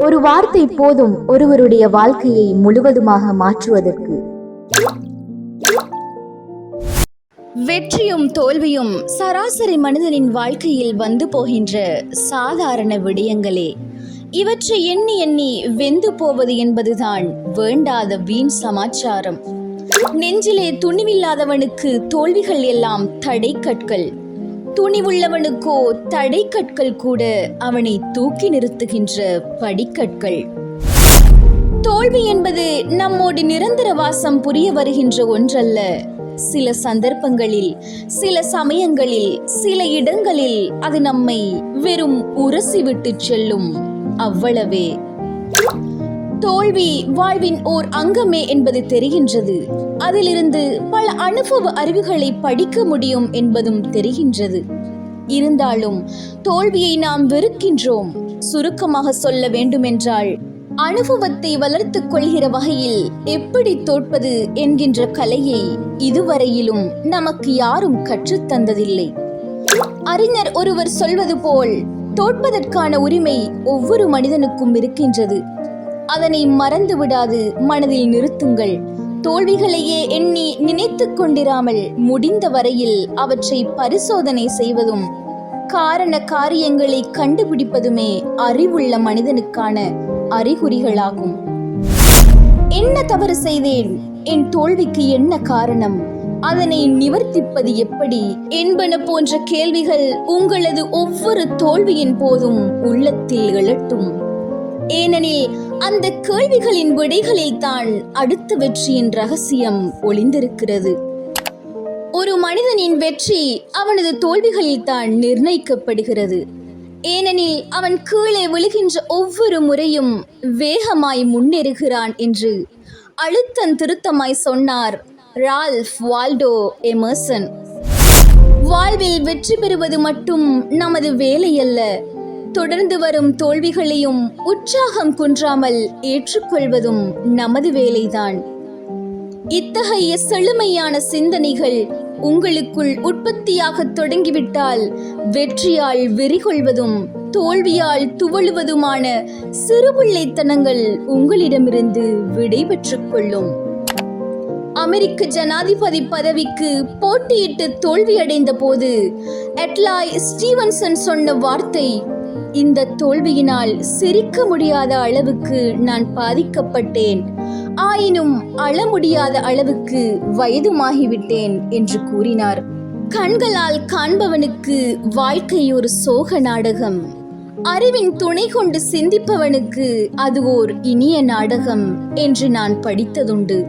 ஒரு வார்த்தை போதும் ஒருவருடைய வாழ்க்கையை முழுவதுமாக மாற்றுவதற்கு. வெற்றியும் தோல்வியும் சராசரி மனிதனின் வாழ்க்கையில் வந்து போகின்ற சாதாரண விடயங்களே. இவற்றை எண்ணி எண்ணி வெந்து போவது என்பதுதான் வேண்டாத வீண் சமாச்சாரம். நெஞ்சிலே துணிவில்லாதவனுக்கு தோல்விகள் எல்லாம் தடை கற்கள், துணிவுள்ளவனுக்கோ தடை கற்கள் கூட அவனை தூக்கி நிறுத்துகின்ற படிக்கற்கள். தோல்வி என்பது நம்மோடு நிரந்தர வாசம் புரிய வருகின்ற ஒன்றல்ல. சில சந்தர்ப்பங்களில், சில சமயங்களில், சில இடங்களில் அது நம்மை வெறும் உரசிவிட்டு செல்லும், அவ்வளவே. தோல்வி வாழ்வின் ஓர் அங்கமே என்பது தெரிகின்றது. அதிலிருந்து பல அனுபவ அறிவுகளை படிக்க முடியும் என்பதும் தெரிகின்றது. இருந்தாலும் தோல்வியை நாம் வெறுக்கின்றோம். சுருக்கமாக சொல்ல வேண்டுமென்றால், அனுபவத்தை வளர்த்துக் கொள்கிற வகையில் எப்படி தோற்பது என்கின்ற கலையை இதுவரையிலும் நமக்கு யாரும் கற்றுத்தந்ததில்லை. அறிஞர் ஒருவர் சொல்வது போல், தோற்பதற்கான உரிமை ஒவ்வொரு மனிதனுக்கும் இருக்கின்றது. அதனை மறந்து விடாது மனதில் நிறுத்துங்கள். தோல்விகளையே எண்ணி நினைத்து கொண்டிராமல் முடிந்த வரையில் அவற்றை பரிசோதனை செய்வதும் காரண காரியங்களை கண்டுபிடிப்பதுமே அறிவுள்ள மனிதனுக்கான அறிகுறிகளாகும். என்ன தவறு செய்தேன், என் தோல்விக்கு என்ன காரணம், அதனை நிவர்த்திப்பது எப்படி என்பன போன்ற கேள்விகள் உங்களது ஒவ்வொரு தோல்வியின் போதும் உள்ளத்தில் எழட்டும். ஏனெனில் அந்த கேள்விகளின் விடைகளில் தான் அடுத்த வெற்றியின் ரகசியம் ஒளிந்திருக்கிறது. ஒரு மனிதனின் வெற்றி அவனது தோல்விகளில் தான் நிர்ணயிக்கப்படுகிறது. ஏனெனில் அவன் கீழே விழுகின்ற ஒவ்வொரு முறையும் வேகமாய் முன்னேறுகிறான் என்று அழுத்தம் திருத்தமாய் சொன்னார் ரால்ஃப் வால்டோ எமர்சன். வாழ்வில் வெற்றி பெறுவது மட்டும் நமது வேலையல்ல, தொடர்ந்து வரும் தோல்விகளையும் உற்சாகம் குன்றாமல் ஏற்றுக்கொள்வதும் நமது வேலைதான். இத்தகைய செழுமையான சிந்தனைகள் உங்களுக்குள் உற்பத்தியாக தொடங்கிவிட்டால், வெற்றியால் வெறிகொள்வதும் தோல்வியால் துவழுவதுமான சிறுபிள்ளைத்தனங்கள் உங்களிடமிருந்து விடை பெற்றுக் கொள்ளும். அமெரிக்க ஜனாதிபதி பதவிக்கு போட்டியிட்டு தோல்வியடைந்த போது எட்லாய் ஸ்டீவன்சன் சொன்ன வார்த்தை, இந்த தோல்வியினால் சிரிக்க முடியாத அளவுக்கு நான் பாதிக்கப்பட்டேன், ஆயினும் அழ முடியாத அளவுக்கு வயதுமாகிவிட்டேன் என்று கூறினார். கண்களால் காண்பவனுக்கு வாழ்க்கை ஒரு சோக நாடகம், அறிவின் துணை கொண்டு சிந்திப்பவனுக்கு அது ஓர் இனிய நாடகம் என்று நான் படித்ததுண்டு.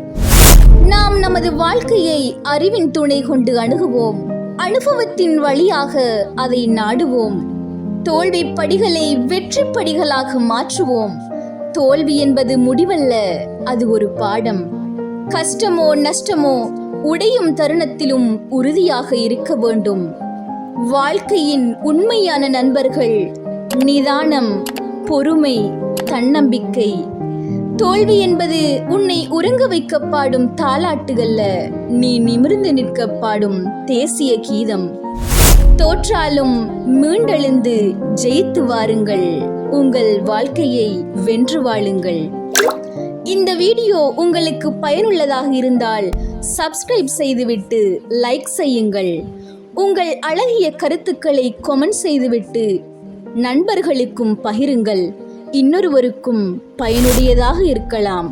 நாம் நமது வாழ்க்கையை அறிவின் துணை கொண்டு அணுகுவோம், அனுபவத்தின் வழியாக அதை நாடுவோம். தோல்வி படிகளை வெற்றி படிகளாக மாற்றுவோம். தோல்வி என்பது முடிவல்ல, அது ஒரு பாடம். கஷ்டமோ நஷ்டமோ உடையும் தருணத்திலும் உறுதியாக இருக்க வேண்டும். வாழ்க்கையின் உண்மையான நண்பர்கள் நிதானம், பொறுமை, தன்னம்பிக்கை. தோல்வி என்பது உன்னை உறங்க வைக்க பாடும் தாலாட்டுகள்ல, நீ நிமிர்ந்து நிற்க பாடும் தேசிய கீதம். தோற்றாலும் மீண்டெழுந்து ஜெயித்து வாருங்கள், உங்கள் வாழ்க்கையை வென்று வாழுங்கள். இந்த வீடியோ உங்களுக்கு பயனுள்ளதாக இருந்தால் சப்ஸ்கிரைப் செய்துவிட்டு லைக் செய்யுங்கள். உங்கள் அழகிய கருத்துக்களை கமெண்ட் செய்துவிட்டு நண்பர்களுக்கும் பகிருங்கள். இன்னொருவருக்கும் பயனுடையதாக இருக்கலாம்.